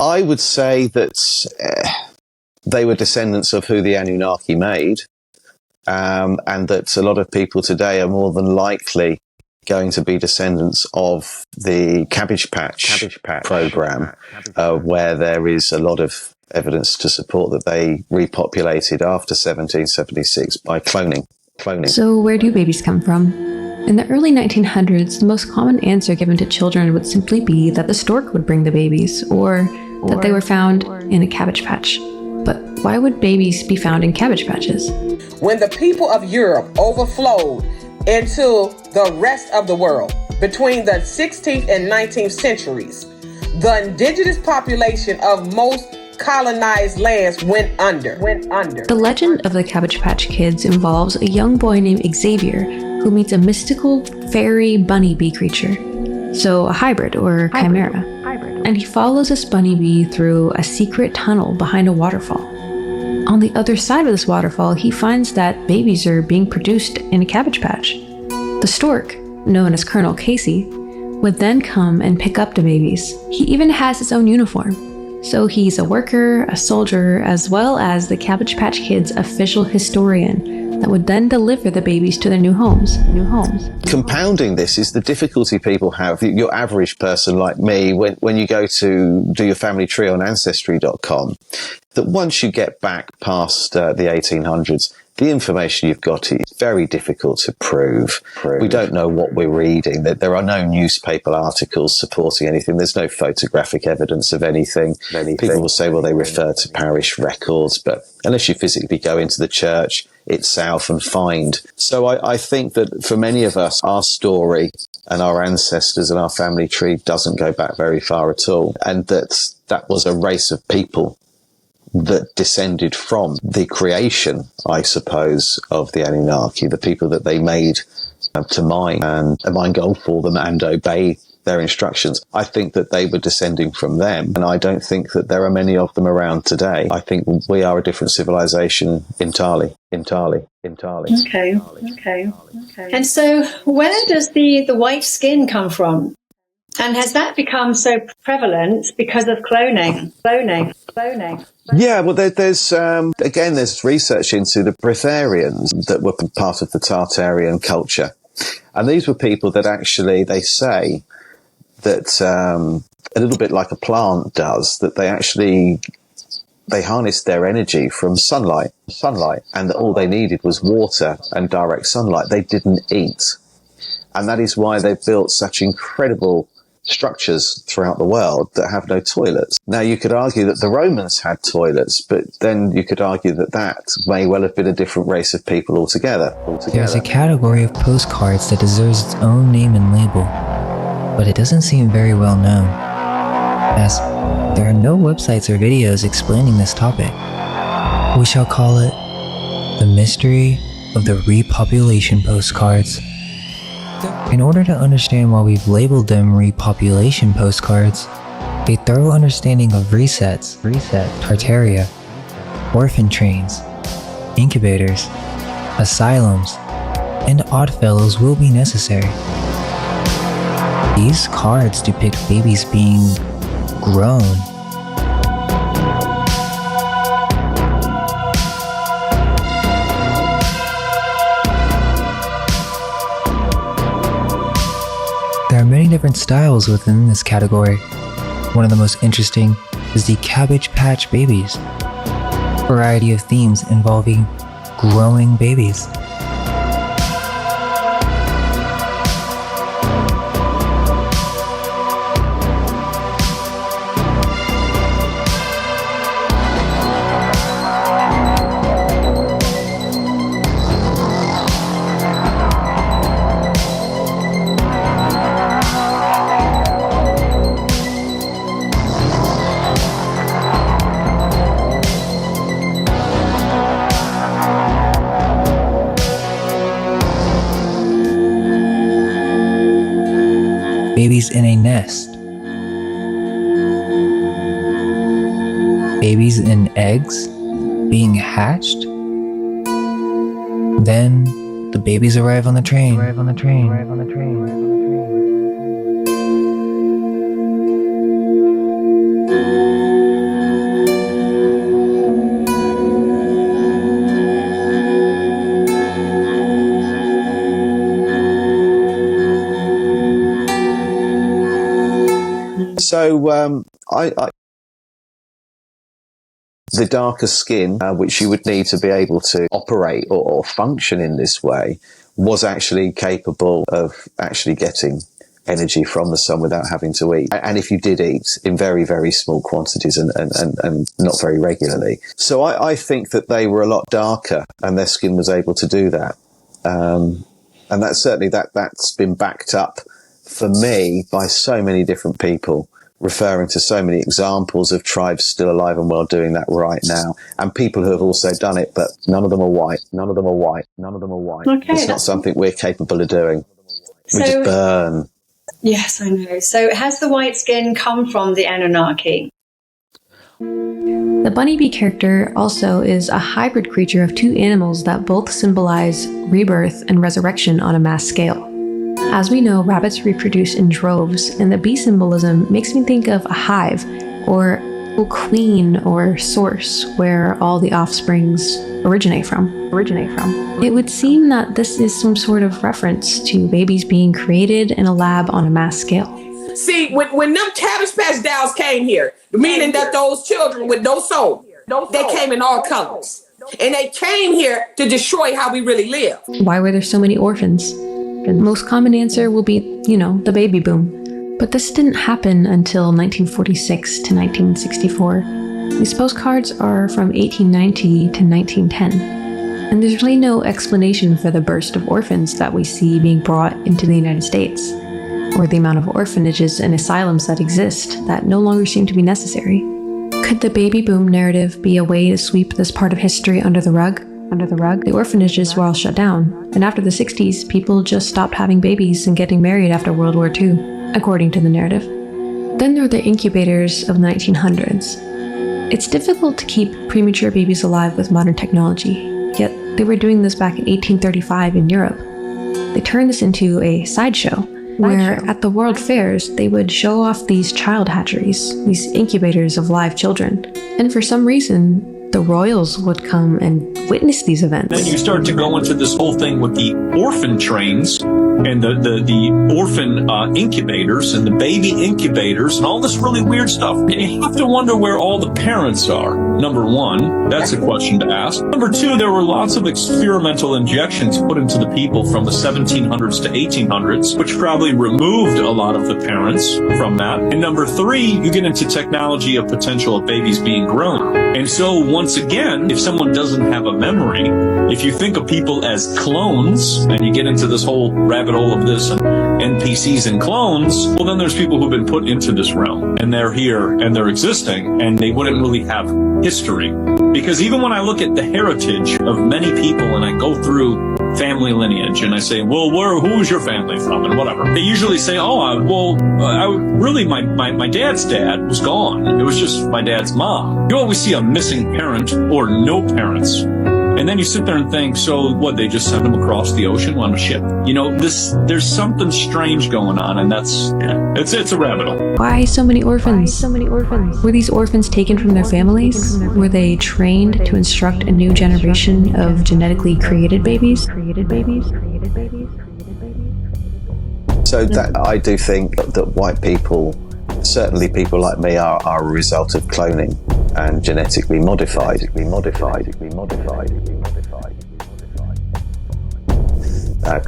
I would say that they were descendants of who the Anunnaki made, and that a lot of people today are more than likely going to be descendants of the Cabbage Patch program, where there is a lot of evidence to support that they repopulated after 1776 by cloning. So where do babies come from? In the early 1900s, the most common answer given to children would simply be that the stork would bring the babies, or that they were found in a cabbage patch. But why would babies be found in cabbage patches? When the people of Europe overflowed into the rest of the world between the 16th and 19th centuries, the indigenous population of most colonized lands went under. The legend of the Cabbage Patch Kids involves a young boy named Xavier who meets a mystical fairy bunny bee creature, so a hybrid or chimera. And he follows this bunny bee through a secret tunnel behind a waterfall. On the other side of this waterfall, he finds that babies are being produced in a cabbage patch. The stork, known as Colonel Casey, would then come and pick up the babies. He even has his own uniform. So he's a worker, a soldier, as well as the Cabbage Patch Kids' official historian that would then deliver the babies to their new homes. Compounding this is the difficulty people have, your average person like me, when you go to do your family tree on Ancestry.com, that once you get back past the 1800s, the information you've got is very difficult to prove. We don't know what we're reading. There are no newspaper articles supporting anything. There's no photographic evidence of anything. People will say, well, they refer to parish records, but unless you physically go into the church itself and find. So I think that for many of us, our story and our ancestors and our family tree doesn't go back very far at all. And that was a race of people that descended from the creation, I suppose, of the Anunnaki, the people that they made to mine and mine gold for them and obey their instructions. I think that they were descending from them, and I don't think that there are many of them around today. I think we are a different civilization entirely. Okay. And so where does the white skin come from? And has that become so prevalent because of cloning? Yeah, well, there's research into the Breatharians that were part of the Tartarian culture. And these were people that actually, they say that a little bit like a plant does, that they harnessed their energy from sunlight, and that all they needed was water and direct sunlight. They didn't eat. And that is why they built such incredible structures throughout the world that have no toilets. Now, you could argue that the Romans had toilets, but then you could argue that may well have been a different race of people altogether. There's a category of postcards that deserves its own name and label, but it doesn't seem very well known, as there are no websites or videos explaining this topic. We shall call it the mystery of the repopulation postcards. In order to understand why we've labeled them repopulation postcards, a thorough understanding of resets, Tartaria, orphan trains, incubators, asylums, and oddfellows will be necessary. These cards depict babies being grown. There are many different styles within this category. One of the most interesting is the Cabbage Patch babies, a variety of themes involving growing babies. Babies in a nest. Babies in eggs being hatched. Then the babies arrive on the train. So the darker skin, which you would need to be able to operate or function in this way, was actually capable of actually getting energy from the sun without having to eat. And if you did eat in very, very small quantities and not very regularly. So I think that they were a lot darker and their skin was able to do that. And that's certainly that's been backed up for me by so many different people, referring to so many examples of tribes still alive and well doing that right now, and people who have also done it, but none of them are white. None of them are white. None of them are white. Okay, it's not something we're capable of doing. We just burn. Yes, I know. So has the white skin come from the Anunnaki? The bunny bee character also is a hybrid creature of two animals that both symbolize rebirth and resurrection on a mass scale. As we know, rabbits reproduce in droves, and the bee symbolism makes me think of a hive, or a queen or source where all the offsprings originate from. It would seem that this is some sort of reference to babies being created in a lab on a mass scale. See, when them Cabbage Patch dolls came here, meaning that those children with no soul, they came in all colors. And they came here to destroy how we really live. Why were there so many orphans? The most common answer will be, the baby boom. But this didn't happen until 1946 to 1964. These postcards are from 1890 to 1910. And there's really no explanation for the burst of orphans that we see being brought into the United States, or the amount of orphanages and asylums that exist that no longer seem to be necessary. Could the baby boom narrative be a way to sweep this part of history under the rug? The orphanages were all shut down, and after the 60s, people just stopped having babies and getting married after World War II, according to the narrative. Then there were the incubators of the 1900s. It's difficult to keep premature babies alive with modern technology, yet they were doing this back in 1835 in Europe. They turned this into a sideshow, where at the world fairs, they would show off these child hatcheries, these incubators of live children. And for some reason, the royals would come and witness these events. Then you start to go into this whole thing with the orphan trains and the orphan incubators and the baby incubators and all this really weird stuff. And you have to wonder where all the parents are. Number one, that's a question to ask. Number two, there were lots of experimental injections put into the people from the 1700s to 1800s, which probably removed a lot of the parents from that. And number three, you get into technology of potential of babies being grown. And so once again, if someone doesn't have a memory, if you think of people as clones, and you get into this whole rabbit hole of this and NPCs and clones, well then there's people who've been put into this realm, and they're here, and they're existing, and they wouldn't really have history. Because even when I look at the heritage of many people, and I go through family lineage, and I say, well, who's your family from, and whatever, they usually say, really, my dad's dad was gone. It was just my dad's mom. You always see a missing parent or no parents. And then you sit there and think, so what, they just send them across the ocean on a ship? There's something strange going on, and it's a rabbit hole. Why so many orphans? Were these orphans taken from their families? Were they trained to instruct a new generation of genetically created babies? So that I do think that white people, certainly people like me, are a result of cloning and genetically modified.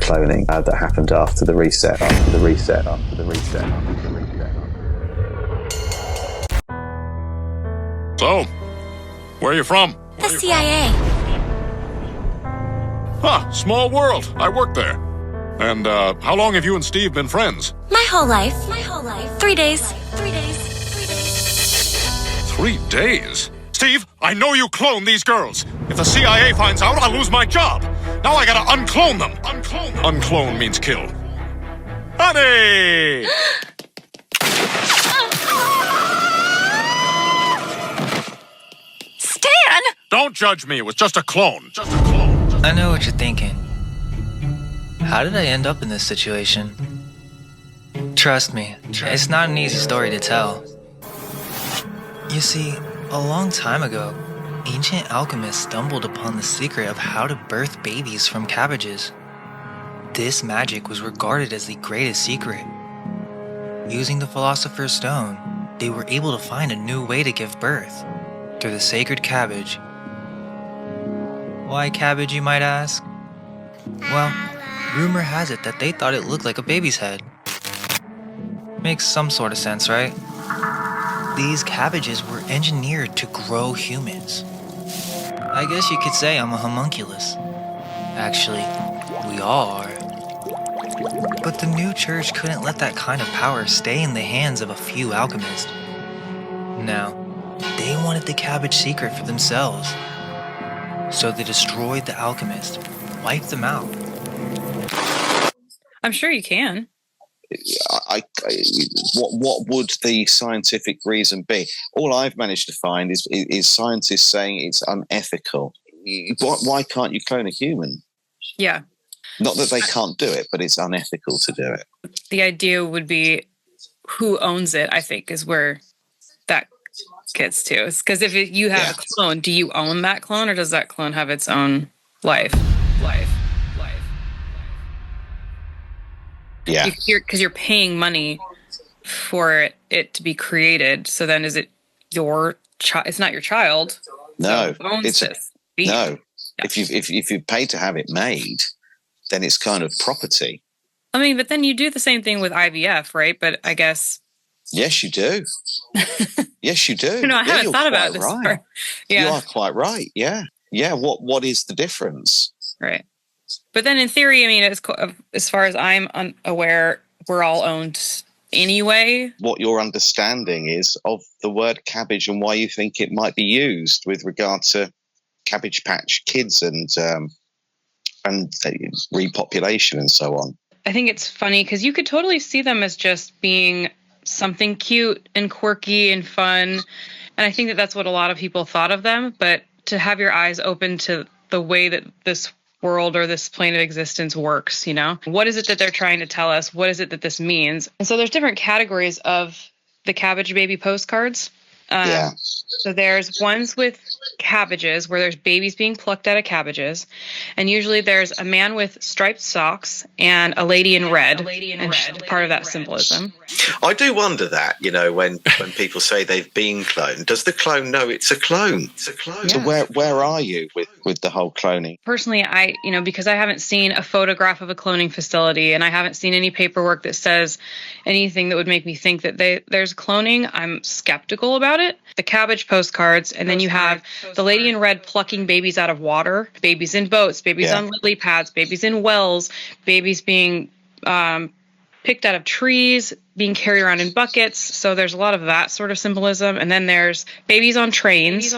Cloning that happened after the reset. So, where are you from? The CIA. Small world. I work there. And how long have you and Steve been friends? My whole life. 3 days. 3 days? Steve, I know you cloned these girls. If the CIA finds out, I'll lose my job. Now I gotta unclone them. Unclone means kill. Honey! Stan! Don't judge me. It was just a clone. I know what you're thinking. How did I end up in this situation? Trust me, it's not an easy story to tell. You see, a long time ago, ancient alchemists stumbled upon the secret of how to birth babies from cabbages. This magic was regarded as the greatest secret. Using the Philosopher's Stone, they were able to find a new way to give birth, through the sacred cabbage. Why cabbage, you might ask? Well, rumor has it that they thought it looked like a baby's head. Makes some sort of sense, right? These cabbages were engineered to grow humans. I guess you could say I'm a homunculus. Actually, we all are. But the new church couldn't let that kind of power stay in the hands of a few alchemists. No, they wanted the cabbage secret for themselves. So they destroyed the alchemists, wiped them out. I'm sure you can. What would the scientific reason be? All I've managed to find is scientists saying it's unethical. Why can't you clone a human? Yeah. Not that they can't do it, but it's unethical to do it. The idea would be who owns it, I think, is where that gets to. Because if you have a clone, do you own that clone, or does that clone have its own life? Yeah. Because you're paying money for it to be created. So then is it your child? It's not your child. No. So who owns this? No. Yeah. If you pay to have it made, then it's kind of property. I mean, but then you do the same thing with IVF, right? But I guess... Yes, you do. Yes, you do. No, I haven't thought about this. Right. Yeah. You are quite right. Yeah. Yeah. What is the difference? Right. But then in theory, I mean, as far as I'm aware, we're all owned anyway. What your understanding is of the word cabbage and why you think it might be used with regard to Cabbage Patch Kids and repopulation and so on. I think it's funny because you could totally see them as just being something cute and quirky and fun. And I think that that's what a lot of people thought of them. But to have your eyes open to the way that this world or this plane of existence works, you know? What is it that they're trying to tell us? What is it that this means? And so there's different categories of the Cabbage Baby postcards. So there's ones with cabbages where there's babies being plucked out of cabbages. And usually there's a man with striped socks and a lady in red. And part of that symbolism. I do wonder that, you know, when people say they've been cloned, does the clone know it's a clone? It's a clone. Yeah. So where are you with the whole cloning? Personally, because I haven't seen a photograph of a cloning facility and I haven't seen any paperwork that says anything that would make me think that there's cloning, I'm skeptical about it. The cabbage postcards, and then you have the lady in red plucking babies out of water, babies in boats, babies on lily pads, babies in wells, babies being picked out of trees, being carried around in buckets. So there's a lot of that sort of symbolism. And then there's babies on trains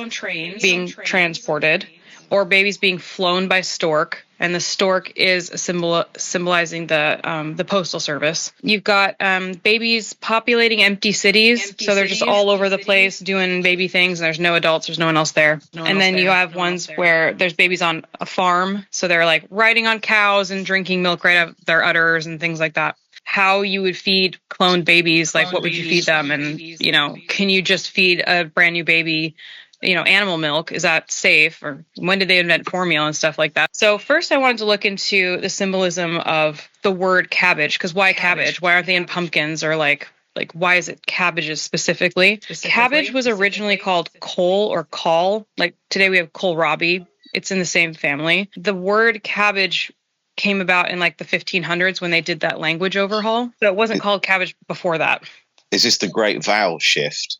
being transported, or babies being flown by stork. And the stork is symbolizing the postal service. You've got babies populating empty cities. So they're just all over the place doing baby things. And there's no adults. There's no one else there. And then you have ones where there's babies on a farm. So they're like riding on cows and drinking milk right out of their udders and things like that. How you would feed cloned babies, like what would you feed them? And, you know, can you just feed a brand new baby, you know, animal milk? Is that safe? Or when did they invent formula and stuff like that? So first I wanted to look into the symbolism of the word cabbage, because why cabbage? Why aren't they in pumpkins? Or like why is it cabbages specifically? Cabbage was originally called cole or call. Like today we have kohlrabi. It's in the same family. The word cabbage came about in like the 1500s when they did that language overhaul. So it wasn't called cabbage before that. Is this the great vowel shift?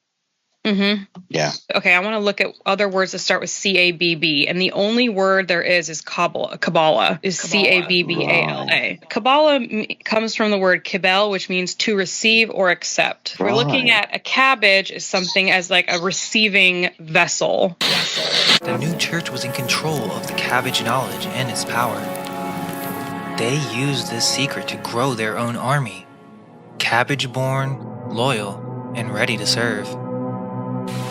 Mm-hmm. Yeah. Okay, I want to look at other words that start with C-A-B-B. And the only word there is Kabbalah. Is C-A-B-B-A-L-A. Right. Kabbalah comes from the word kibel, which means to receive or accept. Right. We're looking at a cabbage as something as like a receiving vessel. The new church was in control of the cabbage knowledge and its power. They used this secret to grow their own army. Cabbage-born, loyal, and ready to serve.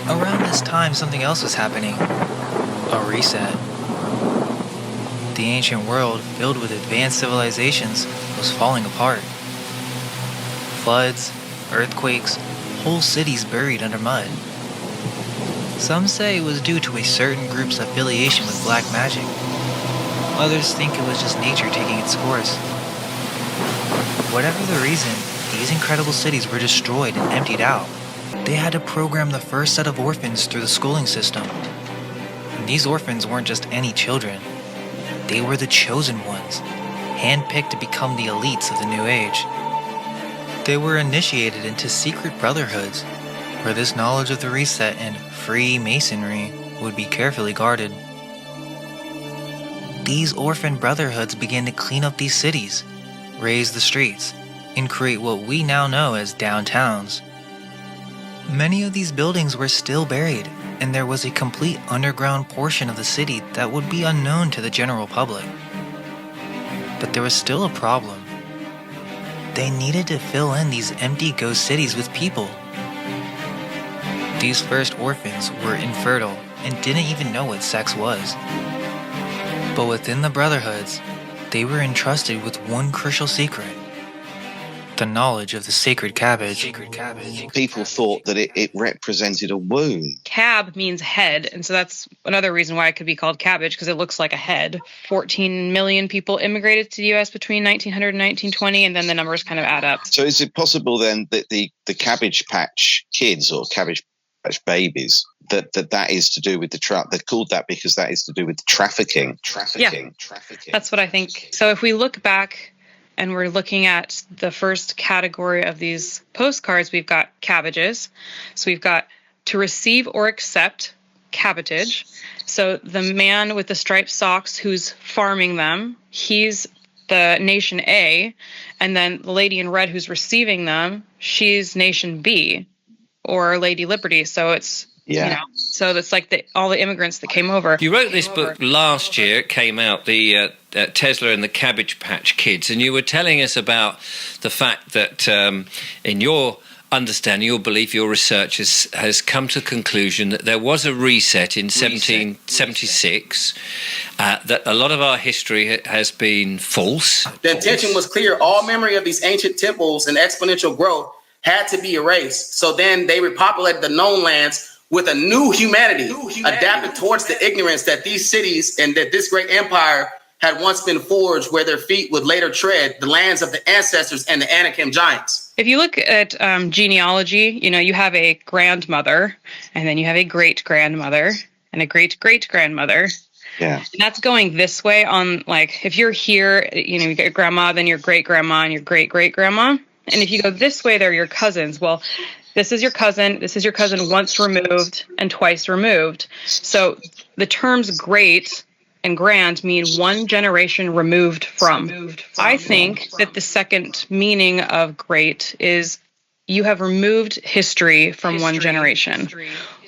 Around this time, something else was happening. A reset. The ancient world, filled with advanced civilizations, was falling apart. Floods, earthquakes, whole cities buried under mud. Some say it was due to a certain group's affiliation with black magic. Others think it was just nature taking its course. Whatever the reason, these incredible cities were destroyed and emptied out. they had to program the first set of orphans through the schooling system. And these orphans weren't just any children. They were the chosen ones, handpicked to become the elites of the new age. They were initiated into secret brotherhoods, where this knowledge of the reset and Freemasonry would be carefully guarded. These orphan brotherhoods began to clean up these cities, raise the streets, and create what we now know as downtowns. Many of these buildings were still buried, and there was a complete underground portion of the city that would be unknown to the general public. But there was still a problem. They needed to fill in these empty ghost cities with people. These first orphans were infertile and didn't even know what sex was. But within the brotherhoods, they were entrusted with one crucial secret: the knowledge of the sacred cabbage. People thought that it represented a womb. Cab means head, and so that's another reason why it could be called cabbage, because it looks like a head. 14 million people immigrated to the U.S. between 1900 and 1920, and then the numbers kind of add up. So is it possible then that the Cabbage Patch Kids or Cabbage Patch Babies, that is to do with the they're called that because that is to do with the trafficking? Yeah, that's what I think. So if we look back and we're looking at the first category of these postcards, we've got cabbages. So we've got to receive or accept cabbatage. So the man with the striped socks who's farming them, he's the nation A. And then the lady in red who's receiving them, she's nation B, or Lady Liberty. So it's, so that's like all the immigrants that came over. You wrote this book last year. It came out, the Tesla and the Cabbage Patch Kids, and you were telling us about the fact that in your understanding, your belief, your research has come to the conclusion that there was a reset in 1776, that a lot of our history has been false. The intention was clear. All memory of these ancient temples and exponential growth had to be erased. So then they repopulated the known lands with a new humanity, adapted towards the ignorance that these cities and that this great empire had once been forged, where their feet would later tread the lands of the ancestors and the Anakim giants. If you look at genealogy, you have a grandmother, and then you have a great-grandmother, and a great-great-grandmother. Yeah. And that's going this way on, like, if you're here, you get your grandma, then your great-grandma, and your great-great-grandma. And if you go this way, they're your cousins. Well, this is your cousin once removed and twice removed. So the terms great and grand mean one generation removed from. I think that the second meaning of great is you have removed history from one generation,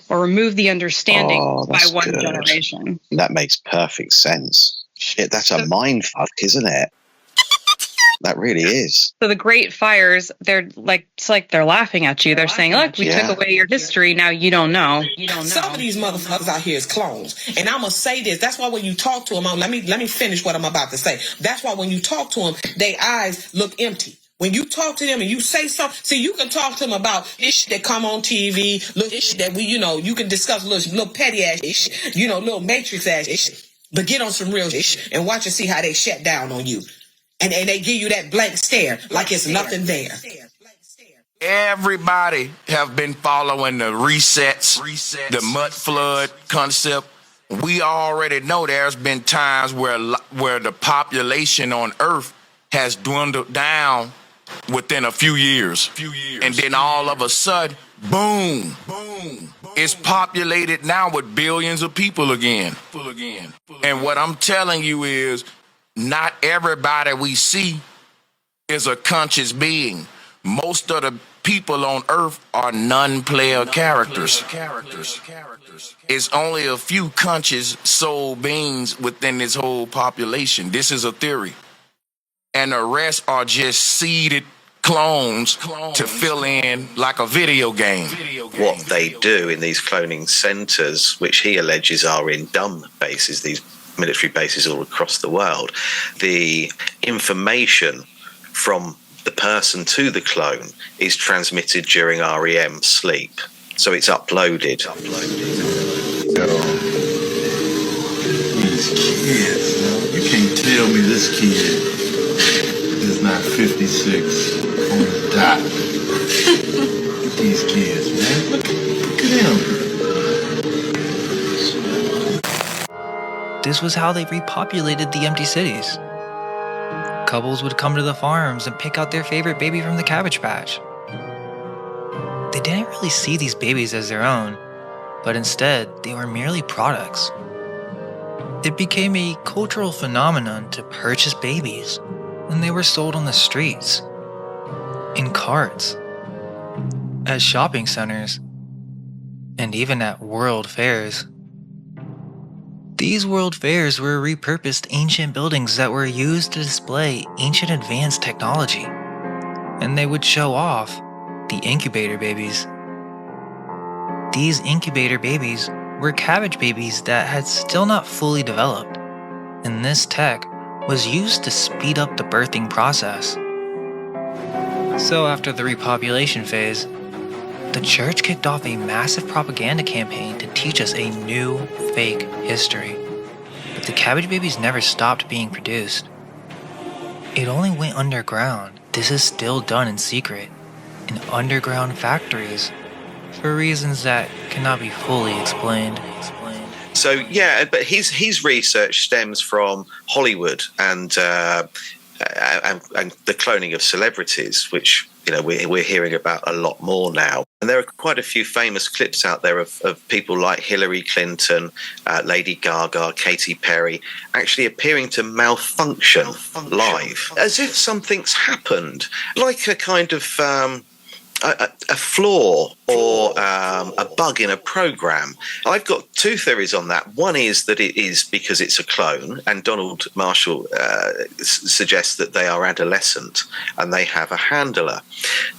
or removed the understanding by one generation. That makes perfect sense. Shit, that's a mind fuck, isn't it? That really is. So the great fires, they're like, it's like they're laughing at you. They're saying, look, we took away your history. Now you don't know. Some of these motherfuckers out here is clones. And I'm going to say this. That's why when you talk to them, let me finish what I'm about to say. That's why when you talk to them, their eyes look empty. When you talk to them and you say something, see, you can talk to them about ish that come on TV, little ish that you can discuss little petty ass ish, little matrix ass ish. But get on some real ish and watch and see how they shut down on you. And they give you that blank stare like it's nothing there. Everybody have been following the resets, the mud flood concept. We already know there's been times where the population on Earth has dwindled down within a few years. And then all of a sudden, boom, it's populated now with billions of people again. And what I'm telling you is, not everybody we see is a conscious being. Most of the people on Earth are non-player characters. It's only a few conscious soul beings within this whole population. This is a theory. And the rest are just seeded clones to fill in like a video game. What they do in these cloning centers, which he alleges are in dumb bases, these military bases all across the world, the information from the person to the clone is transmitted during REM sleep. So it's uploaded. These kids, you can't tell me this kid is not 56 on the dot. These kids, man. this was how they repopulated the empty cities. Couples would come to the farms and pick out their favorite baby from the Cabbage Patch. They didn't really see these babies as their own, but instead, they were merely products. It became a cultural phenomenon to purchase babies, and they were sold on the streets, in carts, at shopping centers, and even at world fairs. These world fairs were repurposed ancient buildings that were used to display ancient advanced technology, and they would show off the incubator babies. These incubator babies were cabbage babies that had still not fully developed, and this tech was used to speed up the birthing process. So after the repopulation phase, the church kicked off a massive propaganda campaign to teach us a new, fake history. But the cabbage babies never stopped being produced. It only went underground. This is still done in secret, in underground factories, for reasons that cannot be fully explained. So yeah, but his research stems from Hollywood and the cloning of celebrities, which we're hearing about a lot more now. And there are quite a few famous clips out there of people like Hillary Clinton, Lady Gaga, Katy Perry, actually appearing to malfunction live, as if something's happened, like a kind of a flaw or a bug in a program. I've got two theories on that. One is that it is because it's a clone, and Donald Marshall suggests that they are adolescent and they have a handler.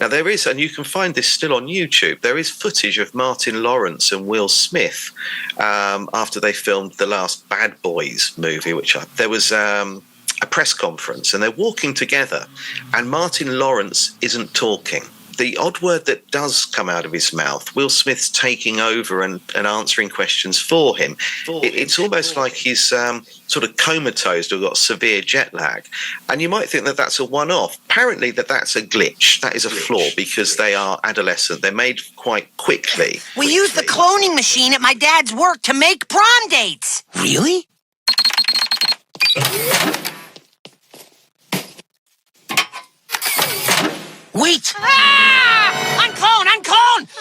Now there is, and you can find this still on YouTube, there is footage of Martin Lawrence and Will Smith after they filmed the last Bad Boys movie, there was a press conference and they're walking together and Martin Lawrence isn't talking. The odd word that does come out of his mouth, Will Smith's taking over and answering questions for him. It's almost like he's sort of comatose or got severe jet lag. And you might think that that's a one-off. Apparently that's a glitch. That is a flaw because they are adolescent. They're made quite quickly. We use the cloning machine at my dad's work to make prom dates. Really? Wait! Ah! Unclone!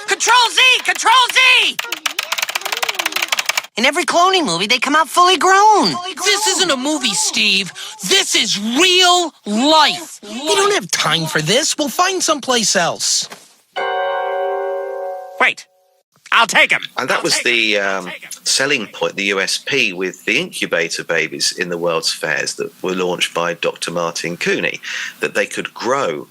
Control-Z! In every cloning movie, they come out fully grown. This isn't a movie, Steve. This is real life. We don't have time for this. We'll find someplace else. Wait. I'll take him. And that was the selling point, the USP with the incubator babies in the World's Fairs that were launched by Dr. Martin Cooney, that they could grow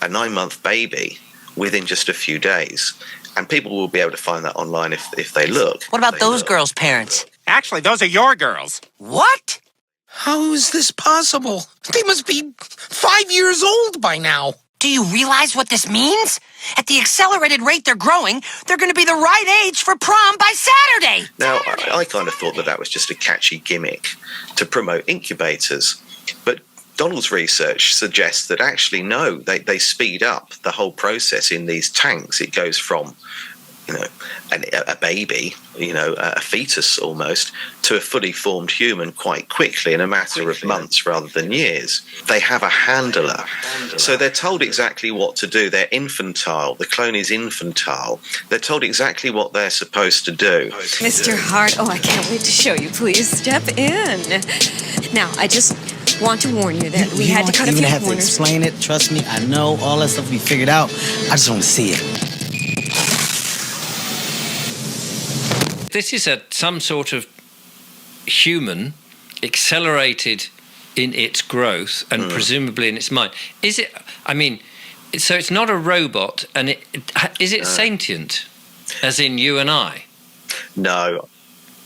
a 9-month baby within just a few days. And people will be able to find that online if they look. What about those girls' parents? Actually, those are your girls. What? How is this possible? They must be 5 years old by now. Do you realize what this means? At the accelerated rate they're growing, they're going to be the right age for prom by Saturday. Now, I kind of thought that was just a catchy gimmick to promote incubators. But Donald's research suggests that actually, no, they speed up the whole process in these tanks. It goes from, a baby, a fetus almost, to a fully formed human quite quickly in a matter of months rather than years. They have a handler. So they're told exactly what to do. They're infantile. The clone is infantile. They're told exactly what they're supposed to do. Mr. Hart, I can't wait to show you. Please step in. Now, I just want to warn you that we had to cut a few corners. You don't have to explain it. Trust me, I know all that stuff we figured out. I just want to see it. This is some sort of human accelerated in its growth and presumably in its mind. Is it? I mean, so it's not a robot, and is it sentient, as in you and I? No,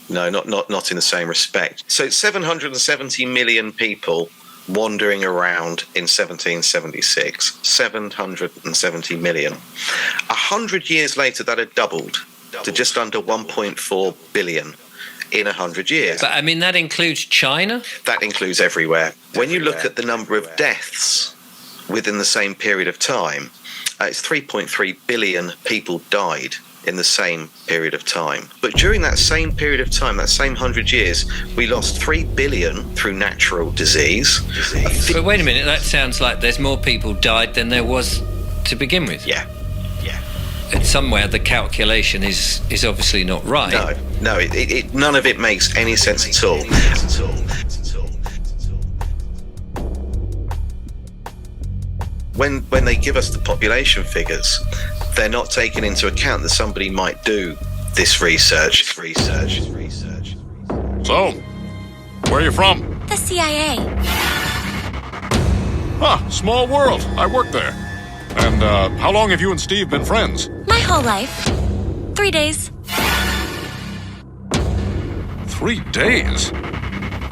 not in the same respect. So it's 770 million people wandering around in 1776. 770 million. 100 years later, that had doubled to just under 1.4 billion in 100 years. But I mean, that includes China? That includes everywhere. When you look at the number of deaths within the same period of time, it's 3.3 billion people died in the same period of time. But during that same period of time, that same 100 years, we lost 3 billion through natural disease. But wait a minute, that sounds like there's more people died than there was to begin with. Yeah. And somewhere the calculation is obviously not right. No, none of it makes any sense at all. When they give us the population figures, they're not taking into account that somebody might do this research. So, where are you from? The CIA. Small world. I work there. And how long have you and Steve been friends? My whole life. 3 days. 3 days?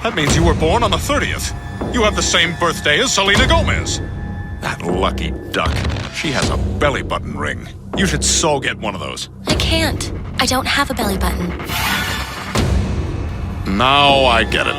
That means you were born on the 30th. You have the same birthday as Selena Gomez. That lucky duck. She has a belly button ring. You should so get one of those. I can't. I don't have a belly button. Now I get it.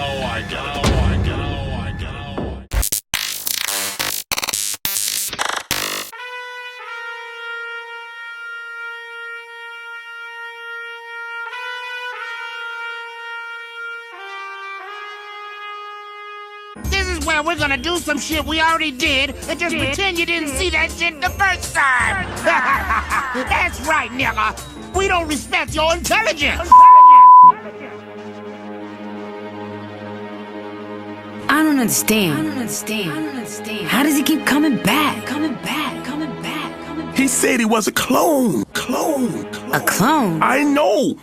Where we're gonna do some shit we already did and just pretend you didn't see that shit the first time. That's right, nigga. We don't respect your intelligence. I don't understand. How does he keep coming back? He said he was a clone. A clone? I know.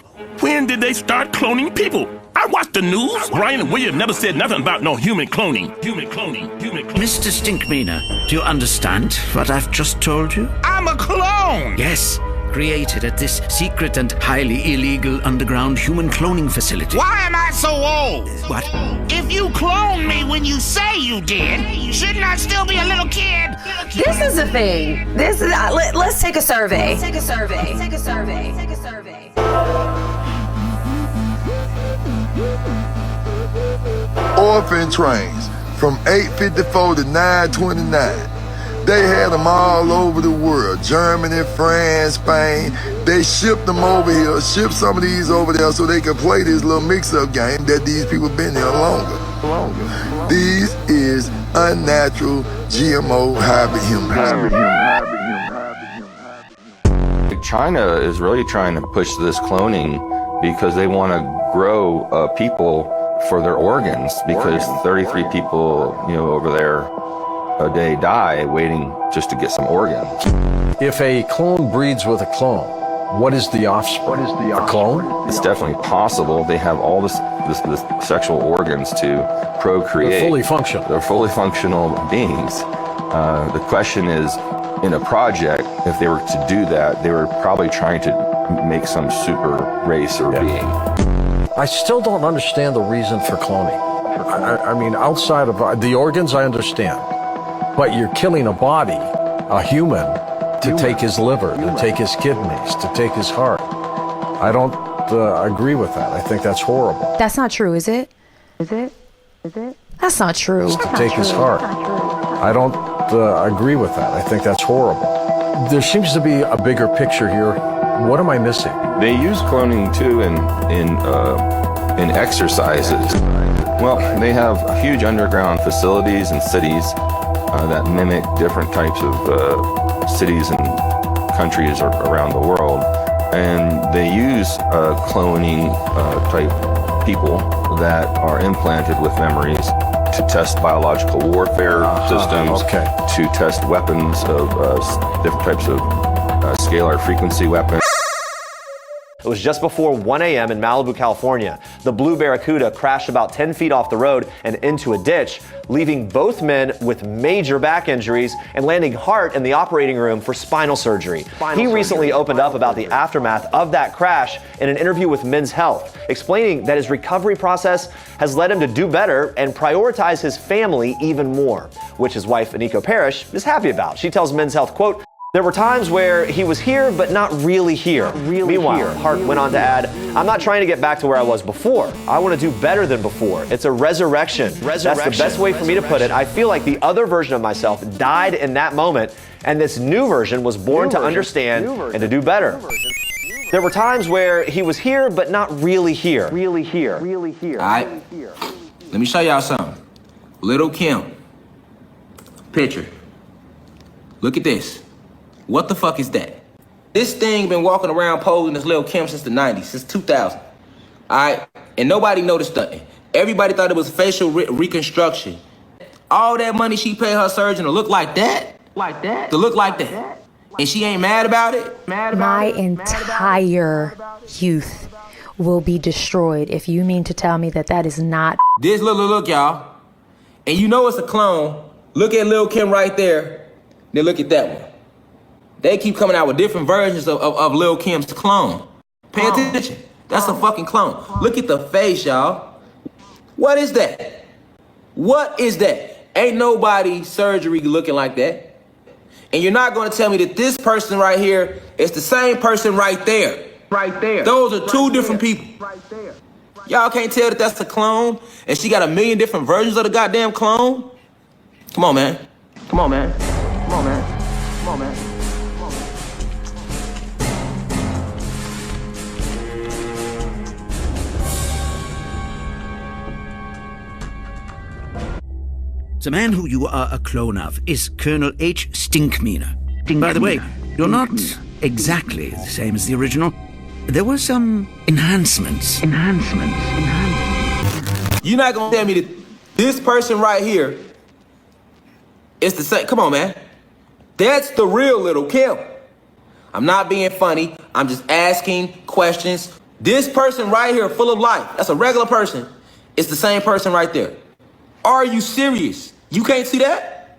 When did they start cloning people? I watched the news. Brian and William never said nothing about no human cloning. Mr. Stinkmeaner, do you understand what I've just told you? I'm a clone! Yes, created at this secret and highly illegal underground human cloning facility. Why am I so old? What? If you cloned me when you say you did, shouldn't I still be a little kid? This is the thing. Let's take a survey. Orphan trains from 854 to 929. They had them all over the world. Germany, France, Spain. They shipped them over here, shipped some of these over there so they could play this little mix-up game that these people been here longer. These is unnatural GMO hybrid humans. China is really trying to push this cloning because they want to grow people for their organs, because 33 people, over there a day die waiting just to get some organs. If a clone breeds with a clone, what is the offspring? A clone? It's definitely possible. They have all this sexual organs to procreate. They're fully functional. They're fully functional beings. The question is, in a project, if they were to do that, they were probably trying to make some super race or being. I still don't understand the reason for cloning. I mean, outside of the organs, I understand. But you're killing a body, a human, to take his liver, to take his kidneys, to take his heart. I don't agree with that. I think that's horrible. That's not true, is it? That's not true. To take his heart. I don't agree with that. I think that's horrible. There seems to be a bigger picture here. What am I missing? They use cloning too in exercises. Well, they have huge underground facilities and cities that mimic different types of cities and countries around the world, and they use cloning type people that are implanted with memories to test biological warfare systems, to test weapons of different types of scalar frequency weapons. It was just before 1 a.m. in Malibu, California. The Blue Barracuda crashed about 10 feet off the road and into a ditch, leaving both men with major back injuries and landing Hart in the operating room for spinal surgery. He recently opened up about the aftermath of that crash in an interview with Men's Health, explaining that his recovery process has led him to do better and prioritize his family even more, which his wife, Aniko Parrish, is happy about. She tells Men's Health, quote, "There were times where he was here, but not really here." Meanwhile, Hart went on to add, "I'm not trying to get back to where I was before. I want to do better than before. It's a resurrection. That's the best way for me to put it. I feel like the other version of myself died in that moment, and this new version was born to understand and to do better." There were times where he was here, but not really here. Really here. Really here. All right. Let me show y'all something. Little Kim. Picture. Look at this. What the fuck is that? This thing been walking around posing as Lil Kim since the 90s, since 2000. All right? And nobody noticed nothing. Everybody thought it was facial reconstruction. All that money she paid her surgeon to look like that? Like that? To look like that. And she ain't mad about it? My entire youth will be destroyed if you mean to tell me that that is not. This look, y'all. And you know it's a clone. Look at Lil Kim right there. Then look at that one. They keep coming out with different versions of Lil Kim's clone. Pay attention. That's a fucking clone. Look at the face, y'all. What is that? What is that? Ain't nobody surgery looking like that. And you're not going to tell me that this person right here is the same person right there. Right there. Those are two different people. Right there. Y'all can't tell that that's a clone and she got a million different versions of the goddamn clone? Come on, man. Come on, man. Come on, man. Come on, man. The man who you are a clone of is Colonel H. Stinkmeaner. By the way, you're not exactly the same as the original. There were some enhancements. You're not gonna tell me that this person right here is the same. Come on, man. That's the real Little Kim. I'm not being funny. I'm just asking questions. This person right here, full of life, that's a regular person. It's the same person right there. Are you serious? You can't see that?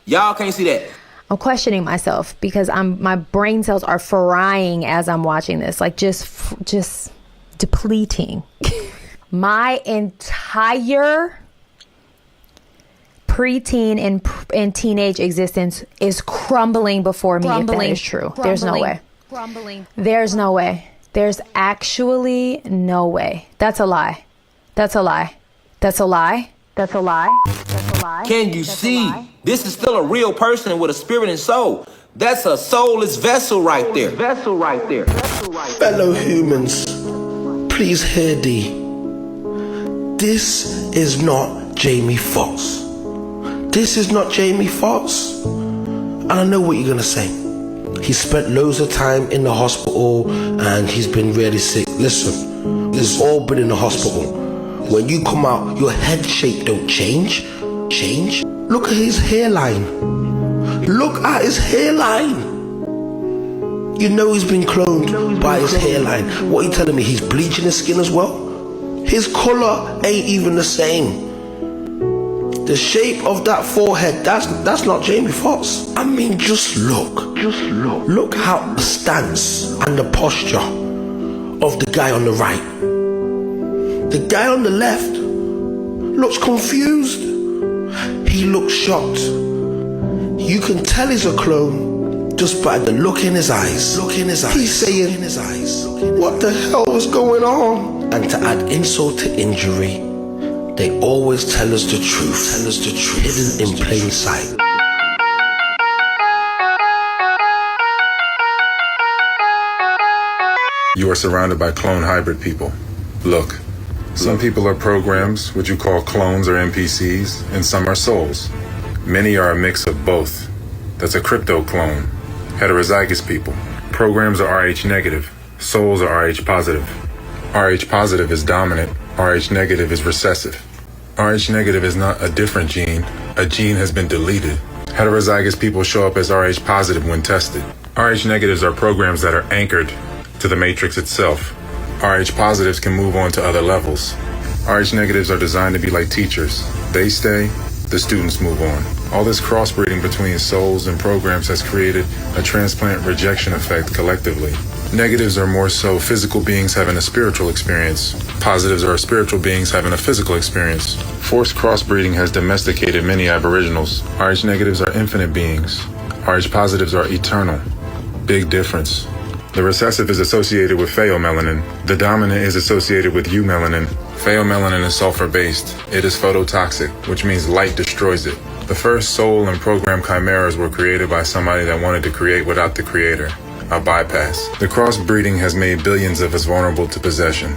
Y'all can't see that. I'm questioning myself because my brain cells are frying as I'm watching this, like just depleting. My entire preteen and teenage existence is crumbling before me. If that is true, there's no way. There's no way. There's actually no way. That's a lie. That's a lie. That's a lie. That's a lie. That's a lie. Can you see? This is still a real person with a spirit and soul. That's a soulless vessel right there. Vessel right there. Fellow humans, please hear thee. This is not Jamie Foxx. This is not Jamie Foxx. And I know what you're gonna say. He spent loads of time in the hospital and he's been really sick. Listen, we've all been in the hospital. When you come out, your head shape don't change. Look at his hairline. Look at his hairline. You know he's been cloned by his hairline. What are you telling me? He's bleaching his skin as well? His color ain't even the same. The shape of that forehead, that's not Jamie Foxx. I mean, just look. Look how the stance and the posture of the guy on the right. The guy on the left looks confused. He looks shocked. You can tell he's a clone just by the look in his eyes. He's saying, what the hell is going on? And to add insult to injury, they always tell us the truth. Hidden in plain sight. You are surrounded by clone hybrid people. Look. Some people are programs, which you call clones or NPCs, and some are souls. Many are a mix of both. That's a crypto clone. Heterozygous people. Programs are Rh negative. Souls are Rh positive. Rh positive is dominant. Rh negative is recessive. Rh negative is not a different gene. A gene has been deleted. Heterozygous people show up as Rh positive when tested. Rh negatives are programs that are anchored to the matrix itself. Rh positives can move on to other levels. Rh negatives are designed to be like teachers. They stay, the students move on. All this crossbreeding between souls and programs has created a transplant rejection effect collectively. Negatives are more so physical beings having a spiritual experience. Positives are spiritual beings having a physical experience. Forced crossbreeding has domesticated many aboriginals. Rh negatives are infinite beings. Rh positives are eternal. Big difference. The recessive is associated with pheomelanin. The dominant is associated with eumelanin. Pheomelanin is sulfur-based. It is phototoxic, which means light destroys it. The first soul and program chimeras were created by somebody that wanted to create without the creator. a bypass. The crossbreeding has made billions of us vulnerable to possession.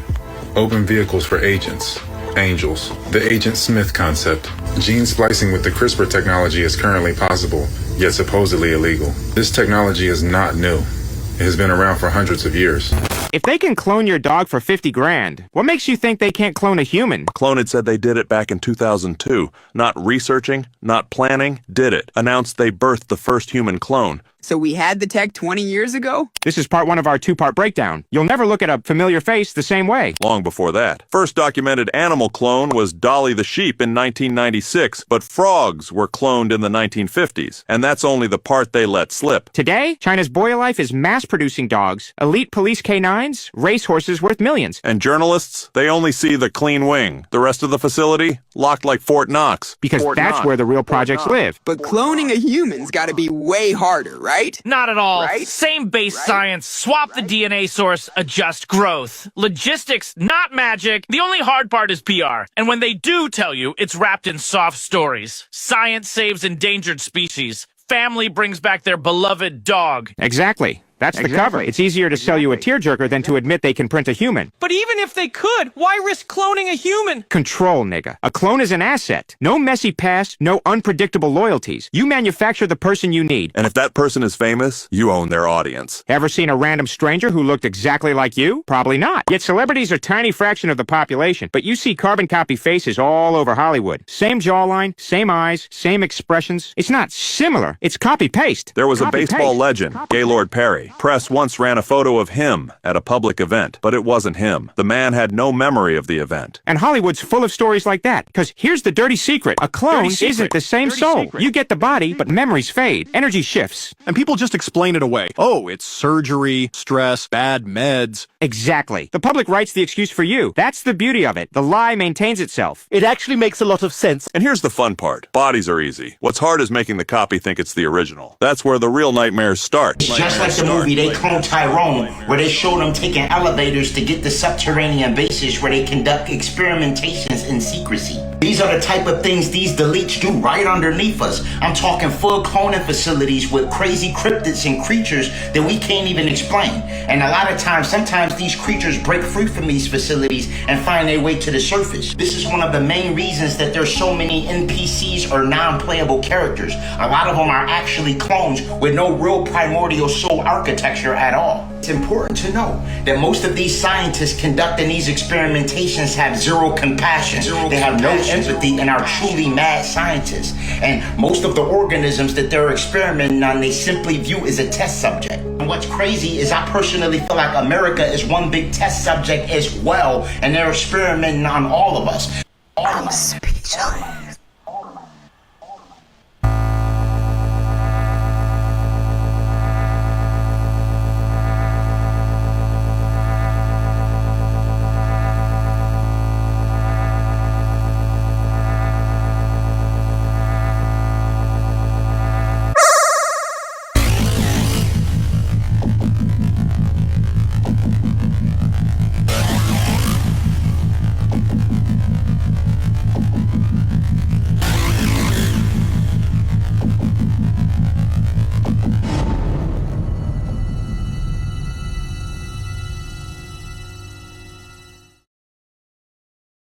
Open vehicles for agents, angels. The Agent Smith concept. Gene splicing with the CRISPR technology is currently possible, yet supposedly illegal. This technology is not new. It has been around for hundreds of years. If they can clone your dog for 50 grand, what makes you think they can't clone a human? Cloned said they did it back in 2002. Not researching, not planning, did it. Announced they birthed the first human clone. So we had the tech 20 years ago? This is part one of our two-part breakdown. You'll never look at a familiar face the same way. Long before that. First documented animal clone was Dolly the sheep in 1996, but frogs were cloned in the 1950s, and that's only the part they let slip. Today, China's Bioethics is mass-producing dogs, elite police canines, racehorses worth millions. And journalists, they only see the clean wing. The rest of the facility, locked like Fort Knox. Because that's where the real projects live. But cloning a human's gotta be way harder, right? Not at all. Right? Same base science. Swap the DNA source, adjust growth. Logistics, not magic. The only hard part is PR. And when they do tell you, it's wrapped in soft stories. Science saves endangered species. Family brings back their beloved dog. Exactly. That's the cover. It's easier to sell you a tearjerker than to admit they can print a human. But even if they could, why risk cloning a human? Control, nigga. A clone is an asset. No messy past, no unpredictable loyalties. You manufacture the person you need. And if that person is famous, you own their audience. Ever seen a random stranger who looked exactly like you? Probably not. Yet celebrities are a tiny fraction of the population, but you see carbon copy faces all over Hollywood. Same jawline, same eyes, same expressions. It's not similar. It's copy-paste. There was a baseball legend, Gaylord Perry. Press once ran a photo of him at a public event, but it wasn't him. The man had no memory of the event. And Hollywood's full of stories like that, because here's the dirty secret. A clone isn't the same soul. You get the body, but memories fade. Energy shifts. And people just explain it away. Oh, it's surgery, stress, bad meds. Exactly. The public writes the excuse for you. That's the beauty of it. The lie maintains itself. It actually makes a lot of sense. And here's the fun part. Bodies are easy. What's hard is making the copy think it's the original. That's where the real nightmares start. It's just like the movie They Clone Tyrone, where they showed them taking elevators to get to subterranean bases where they conduct experimentations in secrecy. These are the type of things these deletes do right underneath us. I'm talking full cloning facilities with crazy cryptids and creatures that we can't even explain. And a lot of times, sometimes these creatures break free from these facilities and find their way to the surface. This is one of the main reasons that there's so many NPCs or non-playable characters. A lot of them are actually clones with no real primordial soul architecture at all. It's important to know that most of these scientists conducting these experimentations have zero compassion. They have no empathy and are truly mad scientists. And most of the organisms that they're experimenting on, they simply view as a test subject. And what's crazy is I personally feel like America is one big test subject as well, and they're experimenting on all of us. I'm speechless.